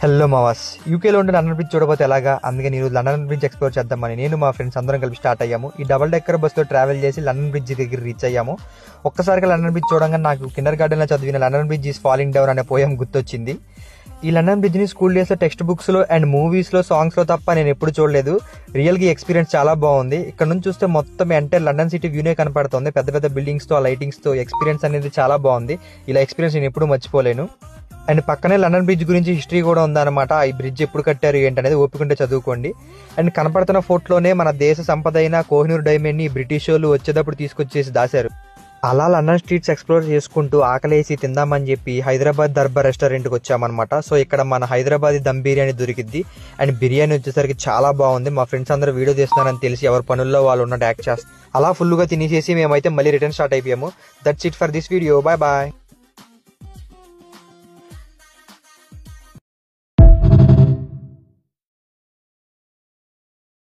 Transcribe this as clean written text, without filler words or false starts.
Hello మావాస్, యూకేలో ఉండే London bridge చూడబోతే ఎలాగా? అందుకని ఈరోజు లండన్ బ్రిడ్జ్ ఎక్స్ప్లోర్ చేద్దామని నేను మా ఫ్రెండ్స్ అందరం కలిపి స్టార్ట్ అయ్యాము. ఈ డబుల్ డెక్కర్ బస్సులో ట్రావెల్ చేసి లండన్ బ్రిడ్జ్ దగ్గర రీచ్ అయ్యాము. ఒక్కసారిగా లండన్ బ్రిడ్జ్ చూడంగా నాకు కిండర్ గార్డెన్లో చదివిన London bridge is falling down అనే పోయం గుర్తొచ్చింది. ఈ లండన్ బ్రిడ్జ్ని స్కూల్ డేస్లో టెక్స్ట్ బుక్స్లో అండ్ మూవీస్లో సాంగ్స్లో తప్ప నేను ఎప్పుడు చూడలేదు. రియల్గా ఎక్స్పీరియన్స్ చాలా బాగుంది. ఇక్కడ నుంచి చూస్తే మొత్తం ఎంటైర్ లండన్ సిటీ వ్యూనే కనపడుతుంది. పెద్ద పెద్ద బిల్డింగ్స్తో, ఆ లైటింగ్స్తో ఎక్స్పీరియన్స్ అనేది చాలా బాగుంది. ఇలా ఎక్స్పీరియన్స్ నేను ఎప్పుడు మర్చిపోలేను. అండ్ పక్కనే లండన్ బ్రిడ్జ్ గురించి హిస్టరీ కూడా ఉందన్నమాట. ఈ బ్రిడ్జ్ ఎప్పుడు కట్టారు ఏంటనేది ఓపికంటే చదువుకోండి. అండ్ కనపడుతున్న ఫోటోలోనే మన దేశ సంపద అయిన కోహినూర్ డైమండ్ ని బ్రిటిష్ వాళ్ళు వచ్చేటప్పుడు తీసుకొచ్చేసి దాశారు. అలా లండన్ స్ట్రీట్స్ ఎక్స్ప్లోర్ చేసుకుంటూ ఆకలేసి తిందామని చెప్పి హైదరాబాద్ దర్బార్ రెస్టారెంట్కి వచ్చామన్నమాట. సో ఇక్కడ మన హైదరాబాదీ దమ్ బిర్యానీ దొరికిద్ది. అండ్ బిర్యానీ వచ్చేసరికి చాలా బాగుంది. మా ఫ్రెండ్స్ అందరూ వీడియో తీస్తున్నారని తెలిసి ఎవరి పనుల్లో వాళ్ళు ఉన్నట్టు యాక్ట్ చేస్తారు. అలా ఫుల్గా తినేసేసి మేమైతే మళ్ళీ రిటర్న్ స్టార్ట్ అయిపోయాము. That's it for this video. Bye bye.